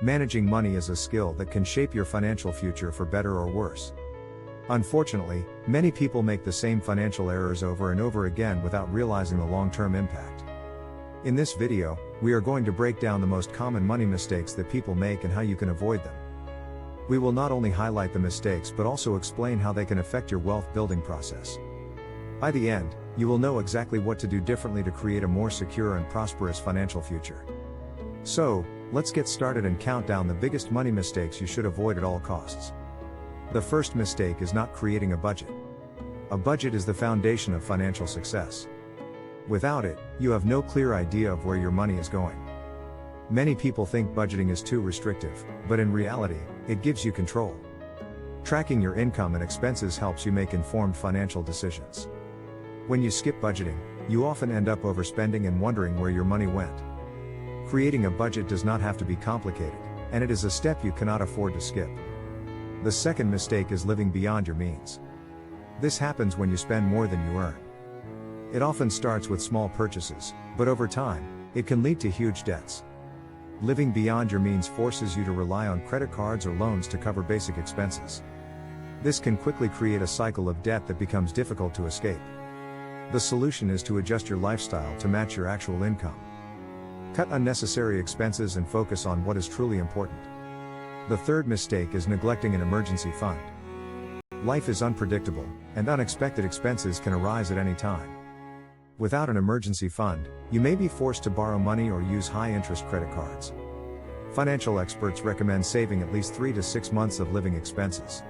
Managing money is a skill that can shape your financial future for better or worse. Unfortunately, many people make the same financial errors over and over again without realizing the long-term impact. In this video, we are going to break down the most common money mistakes that people make and how you can avoid them. We will not only highlight the mistakes but also explain how they can affect your wealth building process. By the end, you will know exactly what to do differently to create a more secure and prosperous financial future. So, let's get started and count down the biggest money mistakes you should avoid at all costs. The first mistake is not creating a budget. A budget is the foundation of financial success. Without it, you have no clear idea of where your money is going. Many people think budgeting is too restrictive, but in reality, it gives you control. Tracking your income and expenses helps you make informed financial decisions. When you skip budgeting, you often end up overspending and wondering where your money went. Creating a budget does not have to be complicated, and it is a step you cannot afford to skip. The second mistake is living beyond your means. This happens when you spend more than you earn. It often starts with small purchases, but over time, it can lead to huge debts. Living beyond your means forces you to rely on credit cards or loans to cover basic expenses. This can quickly create a cycle of debt that becomes difficult to escape. The solution is to adjust your lifestyle to match your actual income. Cut unnecessary expenses and focus on what is truly important. The third mistake is neglecting an emergency fund. Life is unpredictable, and unexpected expenses can arise at any time. Without an emergency fund, you may be forced to borrow money or use high-interest credit cards. Financial experts recommend saving at least 3 to 6 months of living expenses.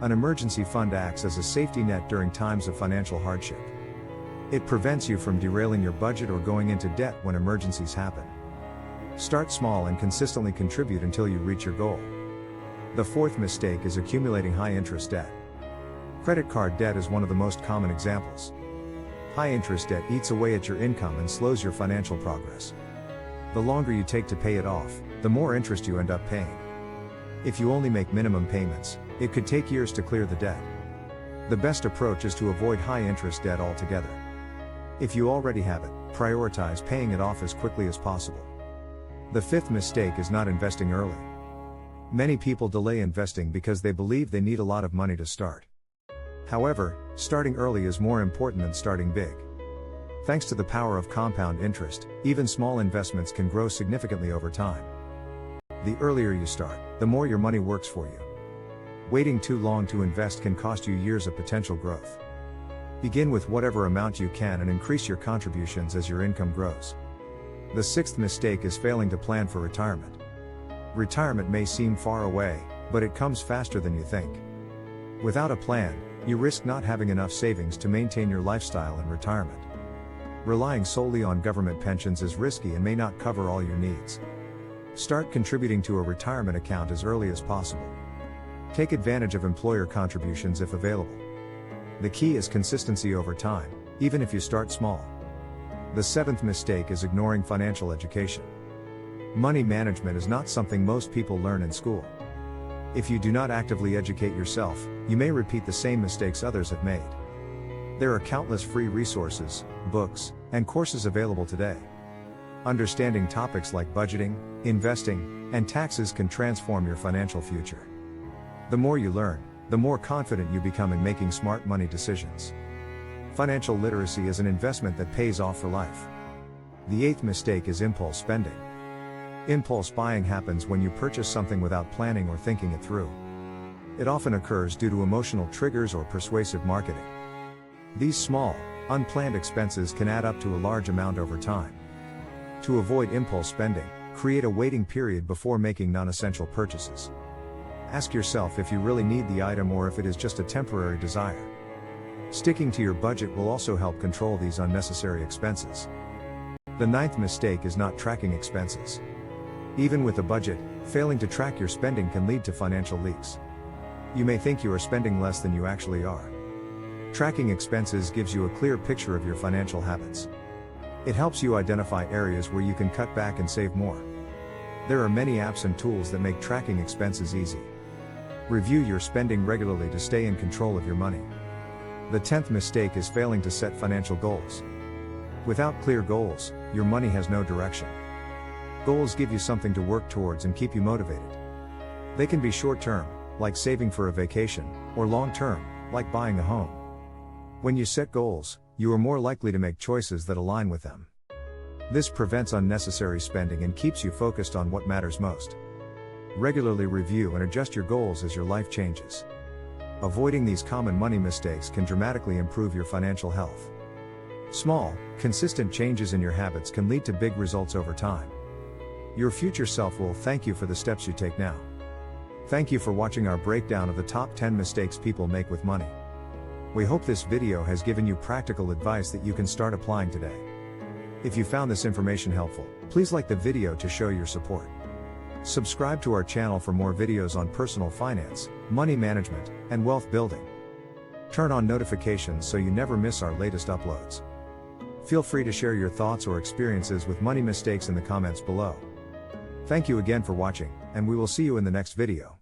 An emergency fund acts as a safety net during times of financial hardship. It prevents you from derailing your budget or going into debt when emergencies happen. Start small and consistently contribute until you reach your goal. The fourth mistake is accumulating high-interest debt. Credit card debt is one of the most common examples. High-interest debt eats away at your income and slows your financial progress. The longer you take to pay it off, the more interest you end up paying. If you only make minimum payments, it could take years to clear the debt. The best approach is to avoid high-interest debt altogether. If you already have it, prioritize paying it off as quickly as possible. The fifth mistake is not investing early. Many people delay investing because they believe they need a lot of money to start. However, starting early is more important than starting big. Thanks to the power of compound interest, even small investments can grow significantly over time. The earlier you start, the more your money works for you. Waiting too long to invest can cost you years of potential growth. Begin with whatever amount you can and increase your contributions as your income grows. The sixth mistake is failing to plan for retirement. Retirement may seem far away, but it comes faster than you think. Without a plan, you risk not having enough savings to maintain your lifestyle in retirement. Relying solely on government pensions is risky and may not cover all your needs. Start contributing to a retirement account as early as possible. Take advantage of employer contributions if available. The key is consistency over time, even if you start small. The seventh mistake is ignoring financial education. Money management is not something most people learn in school. If you do not actively educate yourself, you may repeat the same mistakes others have made. There are countless free resources, books, and courses available today. Understanding topics like budgeting, investing, and taxes can transform your financial future. The more you learn, the more confident you become in making smart money decisions. Financial literacy is an investment that pays off for life. The eighth mistake is impulse spending. Impulse buying happens when you purchase something without planning or thinking it through. It often occurs due to emotional triggers or persuasive marketing. These small, unplanned expenses can add up to a large amount over time. To avoid impulse spending, create a waiting period before making non-essential purchases. Ask yourself if you really need the item or if it is just a temporary desire. Sticking to your budget will also help control these unnecessary expenses. The ninth mistake is not tracking expenses. Even with a budget, failing to track your spending can lead to financial leaks. You may think you are spending less than you actually are. Tracking expenses gives you a clear picture of your financial habits. It helps you identify areas where you can cut back and save more. There are many apps and tools that make tracking expenses easy. Review your spending regularly to stay in control of your money. The 10th mistake is failing to set financial goals. Without clear goals, your money has no direction. Goals give you something to work towards and keep you motivated. They can be short-term, like saving for a vacation, or long-term, like buying a home. When you set goals, you are more likely to make choices that align with them. This prevents unnecessary spending and keeps you focused on what matters most. Regularly review and adjust your goals as your life changes. Avoiding these common money mistakes can dramatically improve your financial health. Small, consistent changes in your habits can lead to big results over time. Your future self will thank you for the steps you take now. Thank you for watching our breakdown of the top 10 mistakes people make with money. We hope this video has given you practical advice that you can start applying today. If you found this information helpful, please like the video to show your support. Subscribe to our channel for more videos on personal finance, money management, and wealth building. Turn on notifications so you never miss our latest uploads. Feel free to share your thoughts or experiences with money mistakes in the comments below. Thank you again for watching, and we will see you in the next video.